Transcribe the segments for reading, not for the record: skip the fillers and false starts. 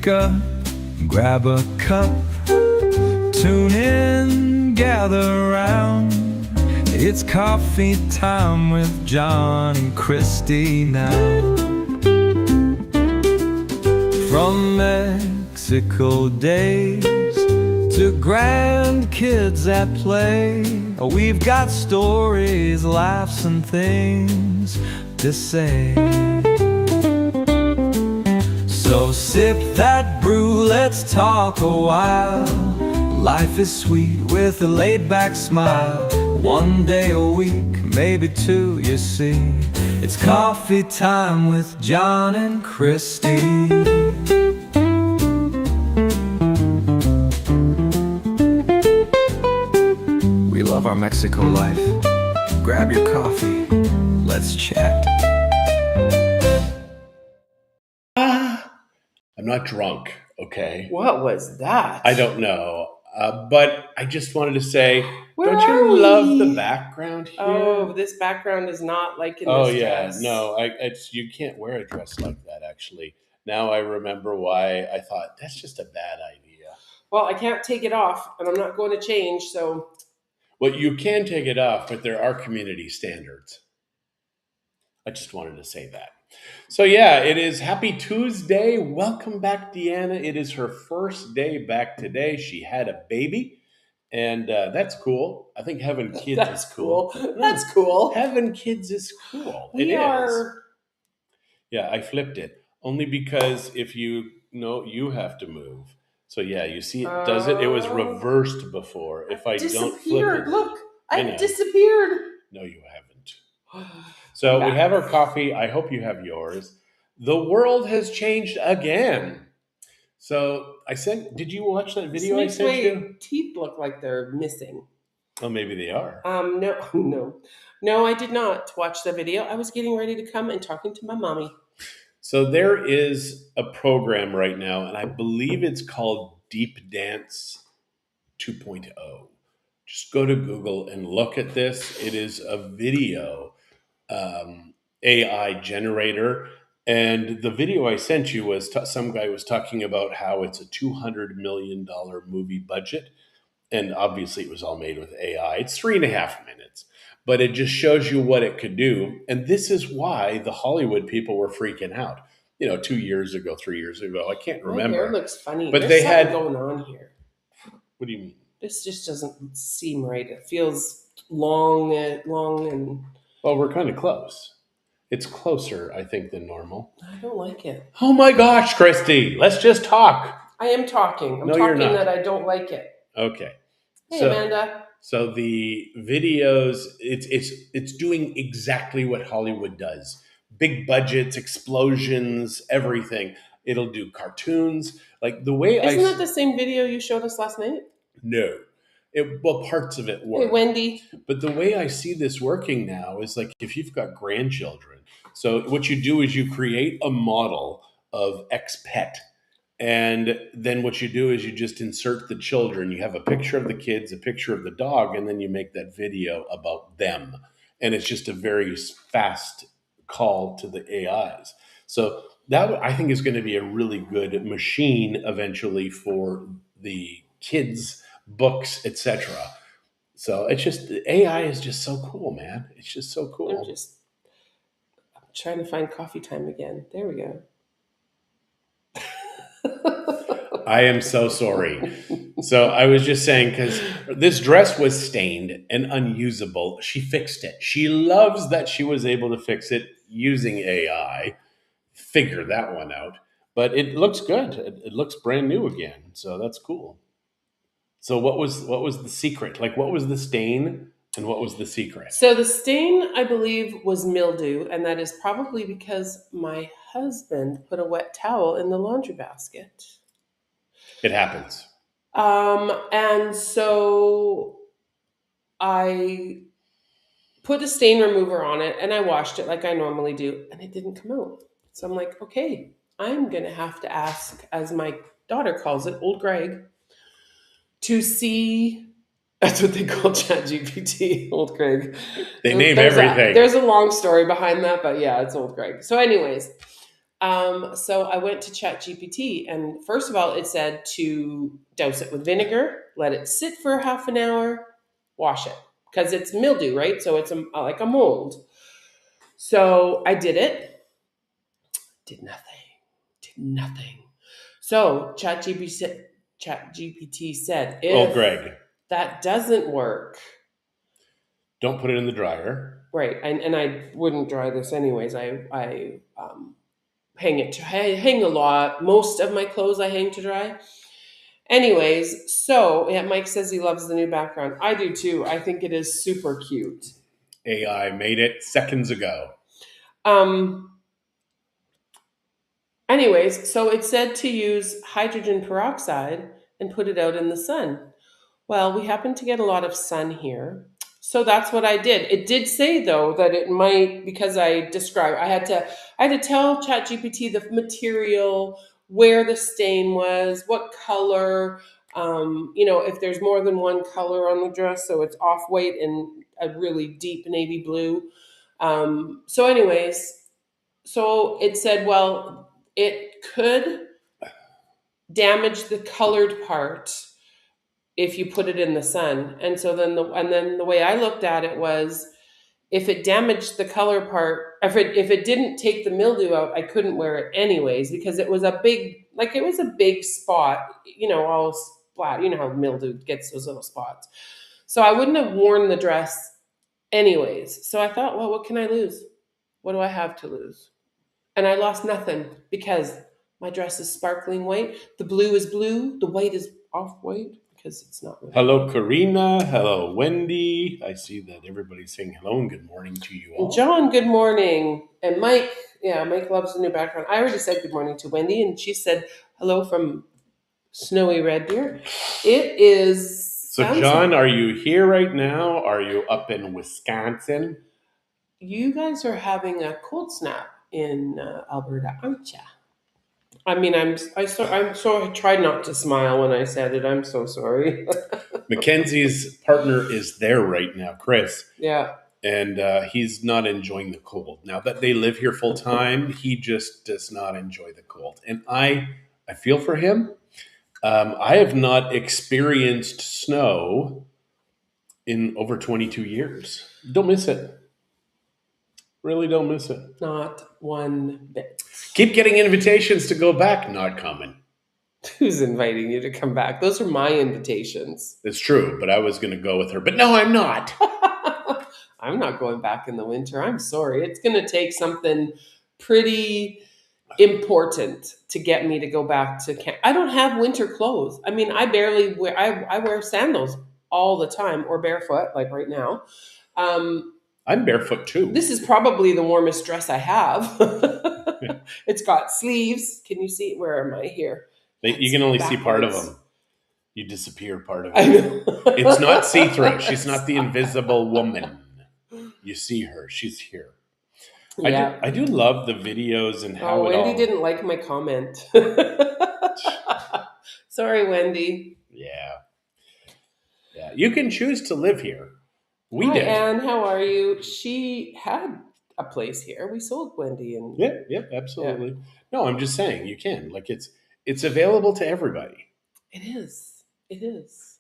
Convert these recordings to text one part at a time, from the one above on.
Wake up, grab a cup, tune in, gather round. It's coffee time with John and Christie now. From Mexico days to grandkids at play, we've got stories, laughs, and things to say. So sip that brew, let's talk a while. Life is sweet with a laid-back smile. One day a week, maybe two, you see. It's coffee time with John and Christie. We love our Mexico life. Grab your coffee, let's chat. I'm not drunk, okay? What was that? I don't know. But I just wanted to say, Where don't you are love we? the background here? Oh, this background is not like in Oh, this yeah. dress. No, you can't wear a dress like that, actually. Now I remember why I thought, that's just a bad idea. Well, I can't take it off, and I'm not going to change, so... Well, you can take it off, but there are community standards. I just wanted to say that. So yeah, it is Happy Tuesday. Welcome back, Deanna. It is her first day back today. She had a baby, and that's cool. I think having kids That's is cool. That's cool. Having kids is cool. We It is. are... Yeah, I flipped it. Only because if you you have to move. So yeah, you see it does it? It was reversed before. If I don't flip disappeared. it. Look, I know. I disappeared. No, you haven't. So we have our coffee. I hope you have yours. The world has changed again. So did you watch that video I sent you? Teeth look like they're missing. Oh, maybe they are. No, I did not watch the video. I was getting ready to come and talking to my mommy. So there is a program right now, and I believe it's called Deep Dance 2.0. Just go to Google and look at this. It is a video AI generator. And the video I sent you was some guy was talking about how it's a $200 million movie budget. And obviously it was all made with AI. It's 3.5 minutes, but it just shows you what it could do. And this is why the Hollywood people were freaking out. 2 years ago, 3 years ago, I can't remember. My hair looks funny. But There's something going on here. What do you mean? This just doesn't seem right. It feels long and... Well, we're kind of close. It's closer, I think, than normal. I don't like it. Oh my gosh, Christy, let's just talk. I am talking. I'm No, you're talking not. that I don't like it. Okay. Hey, Amanda. So the videos, it's doing exactly what Hollywood does. Big budgets, explosions, everything. It'll do cartoons. Like the way Isn't that the same video you showed us last night? No. Parts of it work. Hey, Wendy. But the way I see this working now is like if you've got grandchildren. So what you do is you create a model of X pet. And then what you do is you just insert the children. You have a picture of the kids, a picture of the dog, and then you make that video about them. And it's just a very fast call to the AIs. So that I think is going to be a really good machine eventually for the kids' books, etc. So it's just AI is just so cool, man. It's just so cool. I'm trying to find coffee time again. There we go. I am so sorry. So I was just saying, because this dress was stained and unusable. She fixed it. She loves that she was able to fix it using AI. Figure that one out. But it looks good. It looks brand new again. So that's cool. So what was the secret? Like, what was the stain and what was the secret? So the stain, I believe, was mildew. And that is probably because my husband put a wet towel in the laundry basket. It happens. And so I put a stain remover on it and I washed it like I normally do, and it didn't come out. So I'm like, okay, I'm going to have to ask, as my daughter calls it, Old Greg, to see. That's what they call ChatGPT, Old Greg. They name everything. There's a long story behind that, but yeah, it's Old Greg. So anyways, So I went to ChatGPT, and first of all, it said to douse it with vinegar, let it sit for half an hour, wash it because it's mildew, right? So it's like a mold. So I did it, did nothing, did nothing. So ChatGPT said, Oh, if Greg, that doesn't work, don't put it in the dryer. right? And I wouldn't dry this anyways. I hang a lot. Most of my clothes I hang to dry. Anyways, so yeah, Mike says he loves the new background. I do too. I think it is super cute. AI made it seconds ago. Um, Anyways, so it said to use hydrogen peroxide and put it out in the sun. Well, we happen to get a lot of sun here. So that's what I did. It did say though that it might, because I had to tell ChatGPT the material, where the stain was, what color, if there's more than one color on the dress, so it's off white and a really deep navy blue. Anyways, so it said, well, it could damage the colored part if you put it in the sun. And then the way I looked at it was, if it damaged the color part, if it didn't take the mildew out, I couldn't wear it anyways because it was a big spot, all splat. You know how mildew gets those little spots. So I wouldn't have worn the dress anyways. So I thought, well, what can I lose? What do I have to lose? And I lost nothing because my dress is sparkling white. The blue is blue. The white is off white because it's not really. Hello, Karina. Hello, Wendy. I see that everybody's saying hello and good morning to you all. And John, good morning. And Mike, yeah, Mike loves the new background. I already said good morning to Wendy, and she said hello from snowy Red Deer. It is. So, John, are you here right now? Are you up in Wisconsin? You guys are having a cold snap in Alberta, aren't you? I mean, I tried not to smile when I said it. I'm so sorry. Mackenzie's partner is there right now, Chris. Yeah. And he's not enjoying the cold. Now that they live here full time, he just does not enjoy the cold. And I feel for him. I have not experienced snow in over 22 years. Don't miss it. Really don't miss it. Not one bit. Keep getting invitations to go back. Not coming. Who's inviting you to come back? Those are my invitations. It's true, but I was going to go with her. But no, I'm not. I'm not going back in the winter. I'm sorry. It's going to take something pretty important to get me to go back to camp. I don't have winter clothes. I mean, I barely wear. I wear sandals all the time, or barefoot, like right now. I'm barefoot too. This is probably the warmest dress I have. It's got sleeves. Can you see? Where am I here? You can only see part of them. You disappear part of I it. know. It's not see-through. She's not the invisible woman. You see her. She's here. Yeah. I do love the videos and how Wendy didn't like my comment. Sorry, Wendy. Yeah. You can choose to live here. We Hi, did. Anne, how are you? She had a place here. We sold Wendy and Yeah, absolutely. Yeah. No, I'm just saying you can. Like it's available to everybody. It is. It is.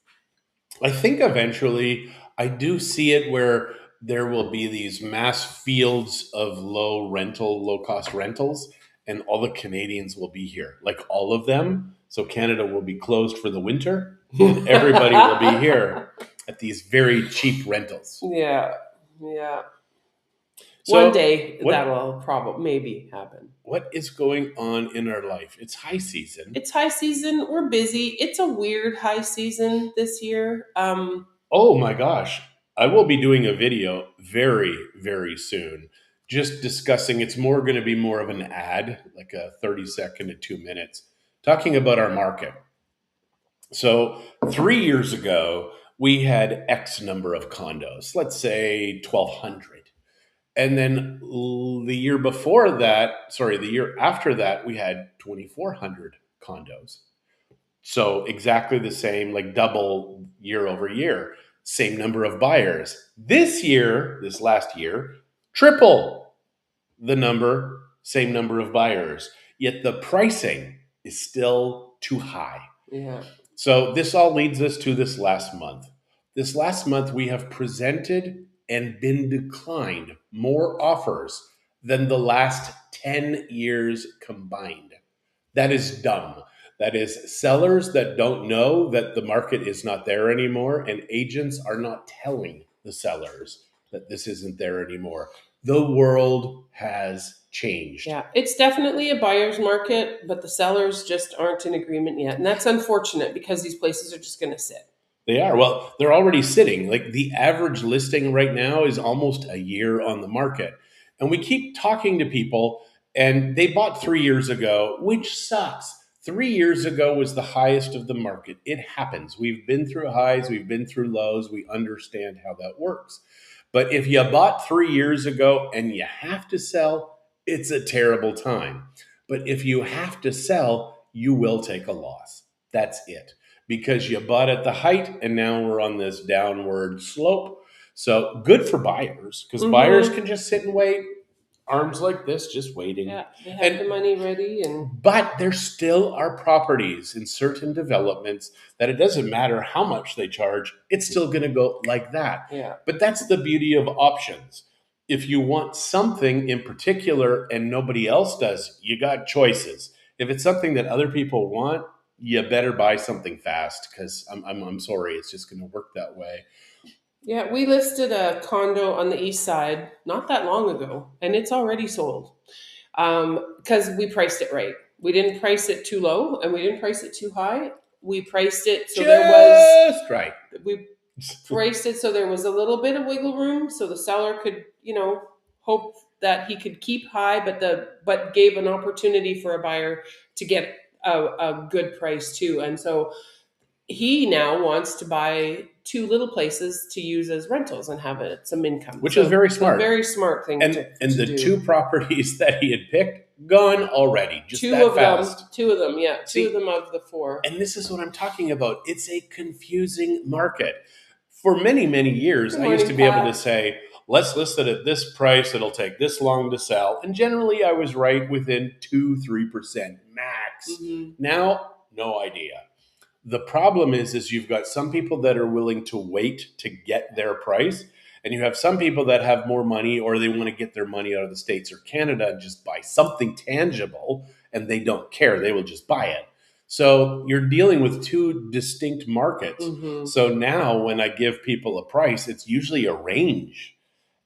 I think eventually I do see it where there will be these mass fields of low cost rentals, and all the Canadians will be here, like all of them. So Canada will be closed for the winter, and everybody will be here at these very cheap rentals. Yeah. So one day that'll probably maybe happen. What is going on in our life? It's high season. It's high season. We're busy. It's a weird high season this year. Oh my gosh. I will be doing a video very, very soon just discussing, it's going to be more of an ad, like a 30-second to 2 minutes, talking about our market. So 3 years ago, we had X number of condos, let's say 1,200. And then the year after that, we had 2,400 condos. So exactly the same, like double year over year. Same number of buyers. This last year, triple the number same number of buyers, yet the pricing is still too high. Yeah. So this all leads us to this last month. This last month, we have presented and been declined more offers than the last 10 years combined. That is dumb. That is sellers that don't know that the market is not there anymore, and agents are not telling the sellers that this isn't there anymore. The world has changed. Yeah, it's definitely a buyer's market, but the sellers just aren't in agreement yet. And that's unfortunate because these places are just going to sit. They are. Well, they're already sitting. Like the average listing right now is almost a year on the market. And we keep talking to people, and they bought 3 years ago, which sucks. 3 years ago was the highest of the market. It happens. We've been through highs, we've been through lows. We understand how that works. But if you bought 3 years ago and you have to sell, it's a terrible time. But if you have to sell, you will take a loss. That's it, because you bought at the height and now we're on this downward slope. So good for buyers, because buyers can just sit and wait, arms like this, just waiting. Yeah, they have the money ready. But there still are properties in certain developments that it doesn't matter how much they charge, it's still going to go like that. Yeah. But that's the beauty of options. If you want something in particular and nobody else does, you got choices. If it's something that other people want, you better buy something fast, because I'm sorry, it's just going to work that way. Yeah, we listed a condo on the east side not that long ago, and it's already sold because we priced it right. We didn't price it too low, and we didn't price it too high. We priced it so Just right. We priced it so there was a little bit of wiggle room, so the seller could, hope that he could keep high, but gave an opportunity for a buyer to get a good price too. And so he now wants to buy two little places to use as rentals and have some income, which is very smart. A very smart thing. And the do. two properties that he had picked, gone already, just two that of fast. Them, two of them, yeah. See, 2 of them of the 4. And this is what I'm talking about. It's a confusing market. For many, many years, I used to be able to say, let's list it at this price, it'll take this long to sell. And generally, I was right within 2-3% max. Now, no idea. The problem is you've got some people that are willing to wait to get their price, and you have some people that have more money, or they want to get their money out of the States or Canada and just buy something tangible, and they don't care. They will just buy it. So you're dealing with two distinct markets. So now when I give people a price, it's usually a range.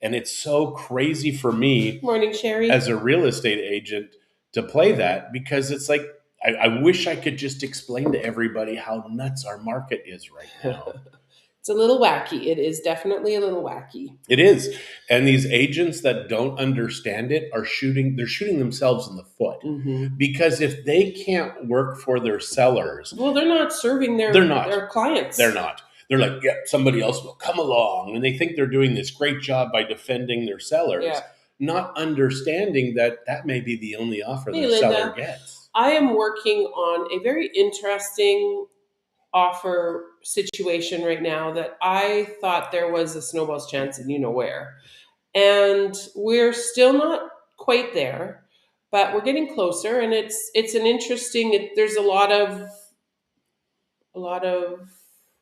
And it's so crazy for me, Morning, Sherry, as a real estate agent, to play that, because it's like, I wish I could just explain to everybody how nuts our market is right now. It's a little wacky. It is definitely a little wacky. It is. And these agents that don't understand it they're shooting themselves in the foot. Because if they can't work for their sellers. Well, they're not serving their clients. They're not. They're like, yeah, somebody else will come along. And they think they're doing this great job by defending their sellers, not understanding that may be the only offer the seller gets. I am working on a very interesting offer situation right now that I thought there was a snowball's chance in where. And we're still not quite there, but we're getting closer, and it's an interesting there's a lot of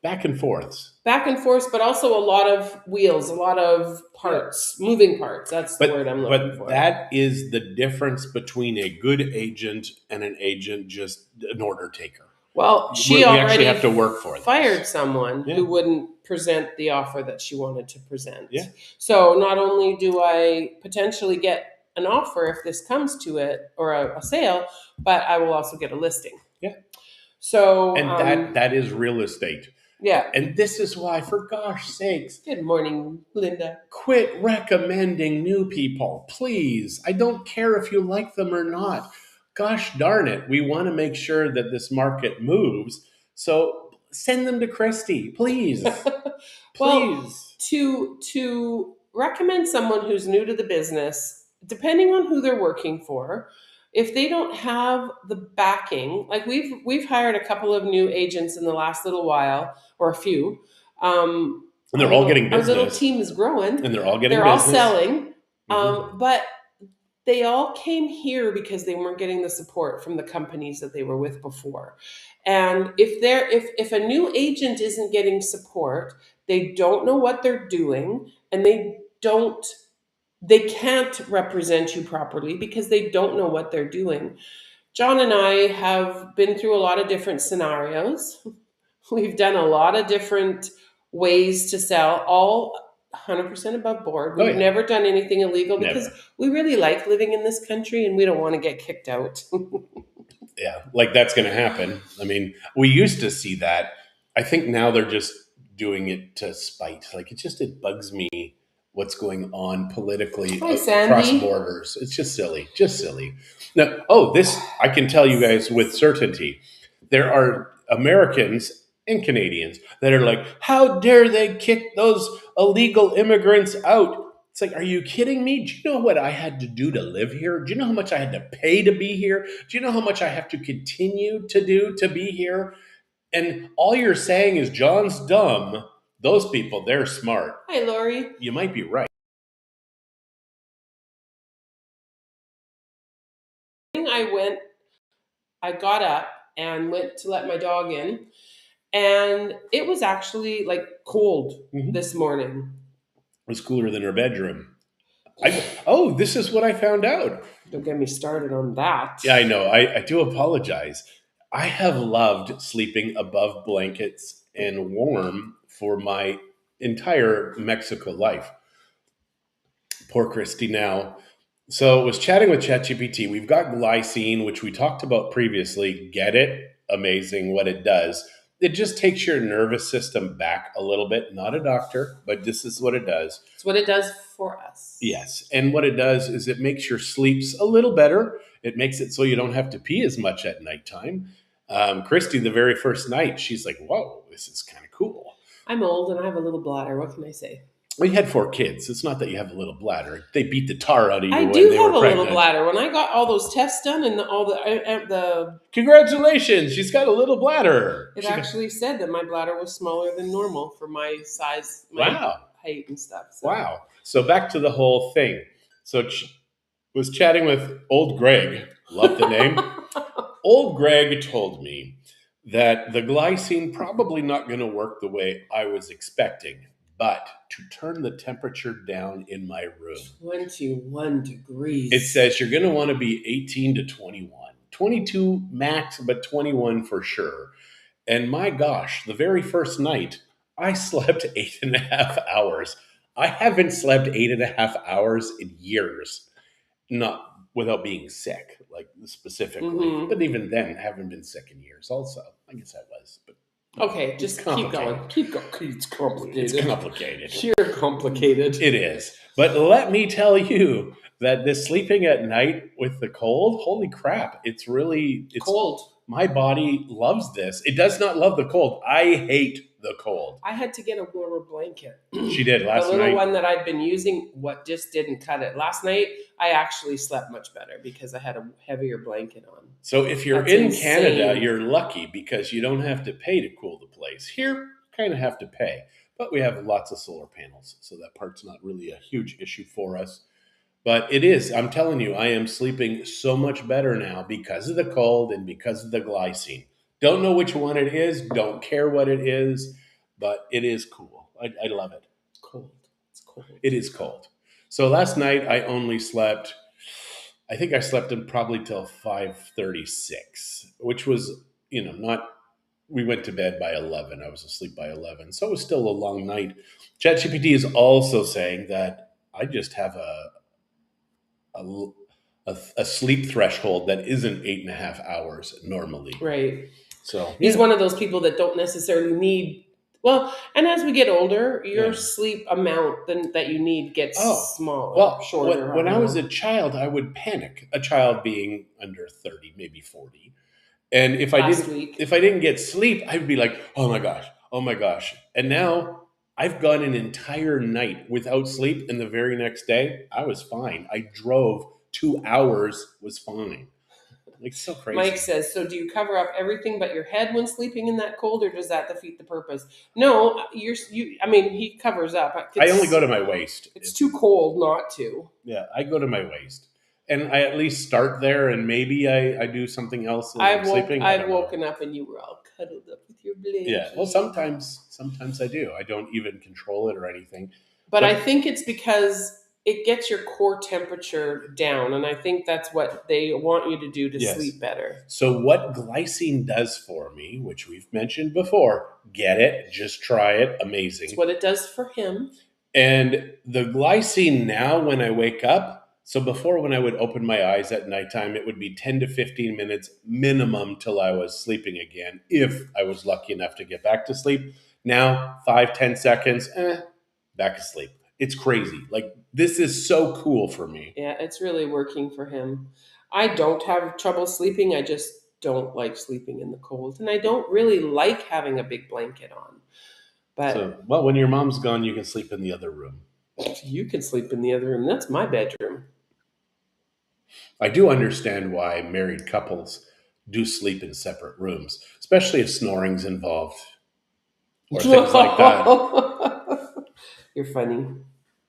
back and forth, but also a lot of wheels, a lot of parts, moving parts. That's the word I'm looking for. But that is the difference between a good agent and an agent just an order taker. Well, we actually have to work for this. Fired someone who wouldn't present the offer that she wanted to present. Yeah. So not only do I potentially get an offer if this comes to it, or a sale, but I will also get a listing. Yeah. So and that is real estate. Yeah. And this is why, for gosh sakes. Good morning, Linda. Quit recommending new people, please. I don't care if you like them or not. Gosh darn it. We want to make sure that this market moves. So send them to Christie, please. Well, to recommend someone who's new to the business, depending on who they're working for, if they don't have the backing, like we've hired a couple of new agents in the last little while, or a few. And they're all getting business. Our little team is growing. And they're all getting business. business. They're all selling. But they all came here because they weren't getting the support from the companies that they were with before. And if a new agent isn't getting support, they don't know what they're doing, and they can't represent you properly because they don't know what they're doing. John and I have been through a lot of different scenarios. We've done a lot of different ways to sell, all 100% above board. Oh, We've yeah. never done anything illegal because Never. we really like living in this country and we don't want to get kicked out. Yeah, like that's going to happen. I mean, we used to see that. I think now they're just doing it to spite. Like it bugs me what's going on politically Hi, across Sandy. borders. It's just silly, just silly. Now, oh, this I can tell you guys with certainty. There are Americans and Canadians that are like, how dare they kick those illegal immigrants out? It's like, are you kidding me? Do you know what I had to do to live here? Do you know how much I had to pay to be here? Do you know how much I have to continue to do to be here? And all you're saying is John's dumb. Those people, they're smart. Hi, Lori. You might be right. I got up and went to let my dog in, and it was actually like cold Mhm. this morning. It was cooler than her bedroom. This is what I found out. Don't get me started on that. Yeah, I know. I do apologize. I have loved sleeping above blankets and warm for my entire Mexico life. Poor Christie now. So was chatting with ChatGPT. We've got glycine, which we talked about previously. Get it? Amazing what it does. It just takes your nervous system back a little bit. Not a doctor, but this is what it does. It's what it does for us. Yes. And what it does is it makes your sleeps a little better. It makes it so you don't have to pee as much at nighttime. Christy, the very first night, she's like, whoa, this is kind of cool. I'm old and I have a little bladder. What can I say? Well, you had 4 kids. It's not that you have a little bladder. They beat the tar out of you I when do they have were a pregnant. little bladder. When I got all those tests done and all the Congratulations, she's got a little bladder. it actually said that my bladder was smaller than normal for my size, my Wow. height and stuff. So. Wow. So back to the whole thing. So was chatting with old Greg. Love the name. Old Greg told me that the glycine probably not going to work the way I was expecting, but to turn the temperature down in my room. 21 degrees. It says you're going to want to be 18 to 21. 22 max, but 21 for sure. And my gosh, the very first night, I slept 8.5 hours. I haven't slept 8.5 hours in years. Not without being sick, like specifically. Mhm. But even then, haven't been sick in years also. I guess I was. But Okay, just keep going. complicated. Keep going. It's complicated. It's complicated. You're complicated. It is. But let me tell you that this sleeping at night with the cold, holy crap, it's Cold. My body loves this. It does not love the cold. I hate the cold. I had to get a warmer blanket. She did last The little night. one that I've been using, what just didn't cut it. Last night, I actually slept much better because I had a heavier blanket on. So if you're That's in insane. Canada, you're lucky because you don't have to pay to cool the place. Here, kind of have to pay. But we have lots of solar panels, so that part's not really a huge issue for us. But it is. I'm telling you, I am sleeping so much better now because of the cold and because of the glycine. Don't know which one it is. Don't care what it is, but it is cool. I love it. Cold. It's cold. It is cold. So last night I only slept. I think I slept in probably till 5:36, which was not. We went to bed by 11. I was asleep by 11, so it was still a long night. ChatGPT is also saying that I just have a sleep threshold that isn't 8.5 hours normally. Right. So He's one of those people that don't necessarily need. Well, and as we get older, your Yeah. sleep amount that you need gets smaller, Well, shorter. when I was a child, I would panic. A child being under 30, maybe 40, and if Last week. I didn't get sleep, I'd be like, oh my gosh. And now I've gone an entire night without sleep, and the very next day I was fine. I drove 2 hours, was fine. Like so crazy. Mike says, so do you cover up everything but your head when sleeping in that cold, or does that defeat the purpose? No, I mean, he covers up. I only go to my waist. It's too cold not to. Yeah, I go to my waist. and I at least start there, and maybe I do something else as I'm sleeping. I I've don't know. woken up and you were all cuddled up with your blankie. Yeah, well, sometimes I do. I don't even control it or anything. But I think it's because it gets your core temperature down, and I think that's what they want you to do to Yes. sleep better. So what glycine does for me, which we've mentioned before, get it, just try it, amazing. It's what it does for him. And the glycine now when I wake up, so before when I would open my eyes at nighttime, it would be 10 to 15 minutes minimum till I was sleeping again, if I was lucky enough to get back to sleep. Now, 5-10 seconds, back asleep. It's crazy. Like, this is so cool for me. Yeah, it's really working for him. I don't have trouble sleeping. I just don't like sleeping in the cold. And I don't really like having a big blanket on. But So, well, when your mom's gone, you can sleep in the other room. you can sleep in the other room. That's my bedroom. I do understand why married couples do sleep in separate rooms, especially if snoring's involved or things like that. You're funny.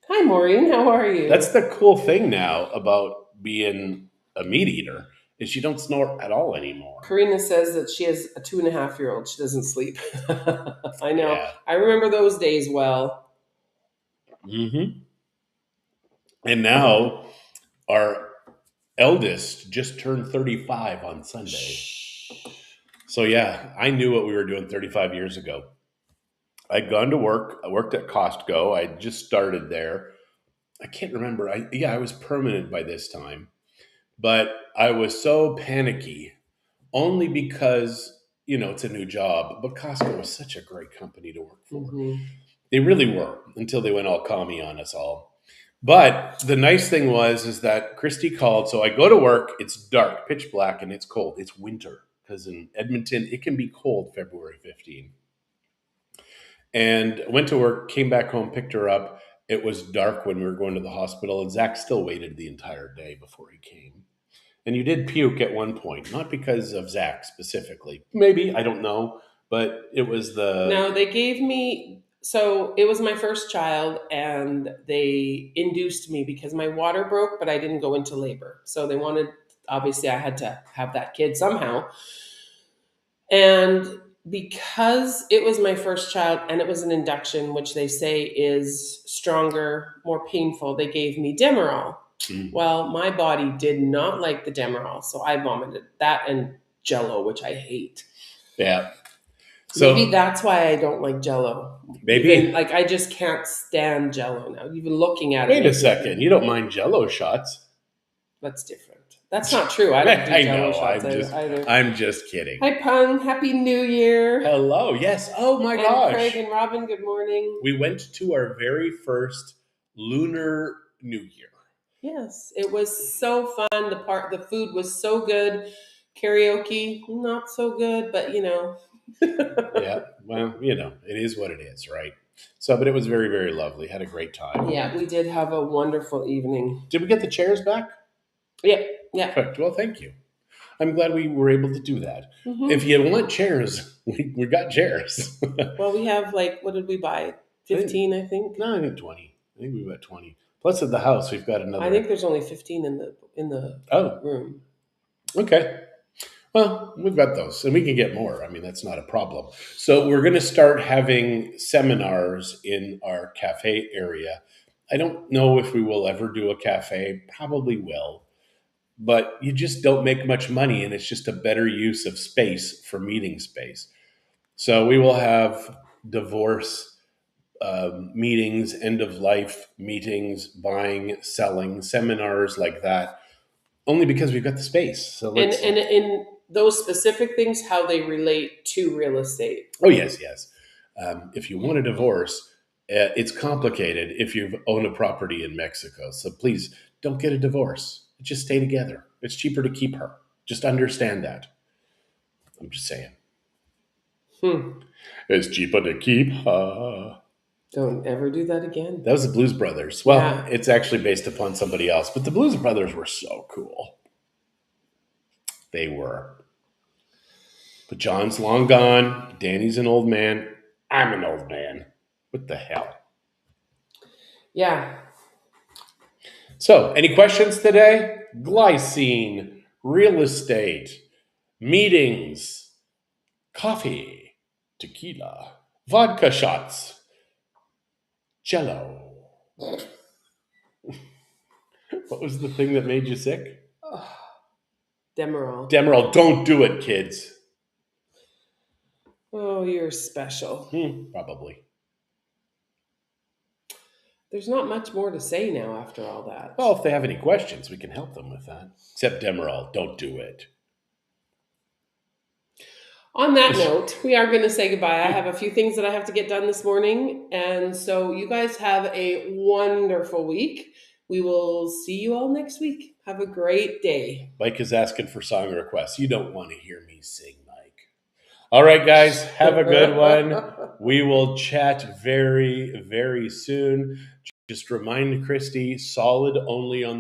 Hi, Maureen. How are you? That's the cool thing now about being a meat eater is you don't snore at all anymore. Karina says that she has a 2.5-year-old. She doesn't sleep. I know. Yeah. I remember those days well. Mm-hmm. And now our eldest just turned 35 on Sunday. So yeah, I knew what we were doing 35 years ago. I'd gone to work. I worked at Costco. I just started there. I can't remember. I was permanent by this time. But I was so panicky only because, it's a new job. But Costco was such a great company to work for. Mm-hmm. They really were, until they went all commie on us all. But the nice thing is that Christie called. So I go to work. It's dark, pitch black, and it's cold. It's winter because in Edmonton, it can be cold February 15. And went to work, came back home, picked her up. It was dark when we were going to the hospital, and Zach still waited the entire day before he came. And you did puke at one point, not because of Zach specifically. Maybe, I don't know. But it was No, they gave me. So it was my first child, and they induced me because my water broke, but I didn't go into labor. So they wanted, obviously, I had to have that kid somehow. And because it was my first child and it was an induction, which they say is stronger, more painful, they gave me Demerol. Well, my body did not like the Demerol, so I vomited that and Jello, which I hate. Yeah. So maybe that's why I don't like Jello. Maybe. Even, I just can't stand Jello now. Even looking at it. Wait a second. You don't mind Jello shots? That's different. That's not true. I don't do I Jello know. shots either. I'm just kidding. Hi, Pung. Happy New Year. Hello. Yes. Oh my and gosh. Craig and Robin, good morning. We went to our very first Lunar New Year. Yes, it was so fun. The food was so good. Karaoke, not so good, but Yeah. Well, it is what it is, right? So, but it was very, very lovely. Had a great time. Yeah, we did have a wonderful evening. Did we get the chairs back? Yeah. Perfect. Well, thank you. I'm glad we were able to do that. Mm-hmm. If you want chairs, we got chairs. Well, we have what did we buy? 15, I think. No, I think 20. I think we got 20. Plus at the house, we've got another. I think there's only 15 in the room. Okay. Well, we've got those, and we can get more. I mean, that's not a problem. So we're going to start having seminars in our cafe area. I don't know if we will ever do a cafe. Probably will. But you just don't make much money, and it's just a better use of space for meeting space. So we will have divorce meetings, end of life meetings, buying, selling, seminars like that, only because we've got the space. So and in those specific things, how they relate to real estate. Oh, yes. If you want a divorce, it's complicated if you own a property in Mexico. So please don't get a divorce. Just stay together. It's cheaper to keep her. Just understand that. I'm just saying. It's cheaper to keep her. Don't ever do that again. That was the Blues Brothers. Well, It's actually based upon somebody else, but the Blues Brothers were so cool. They were. But John's long gone. Danny's an old man. I'm an old man. What the hell? Yeah. So, any questions today? glycine, real estate, meetings, coffee, tequila, vodka shots, jello. What was the thing that made you sick? Demerol. Demerol. Don't do it, kids. Oh, you're special. Probably. There's not much more to say now after all that. Well, if they have any questions, we can help them with that. Except Demerol. Don't do it. On that note, we are going to say goodbye. I have a few things that I have to get done this morning. And so you guys have a wonderful week. We will see you all next week. Have a great day. Mike is asking for song requests. You don't want to hear me sing, Mike. All right, guys, have a good one. We will chat very, very soon. Just remind Christie, solid only on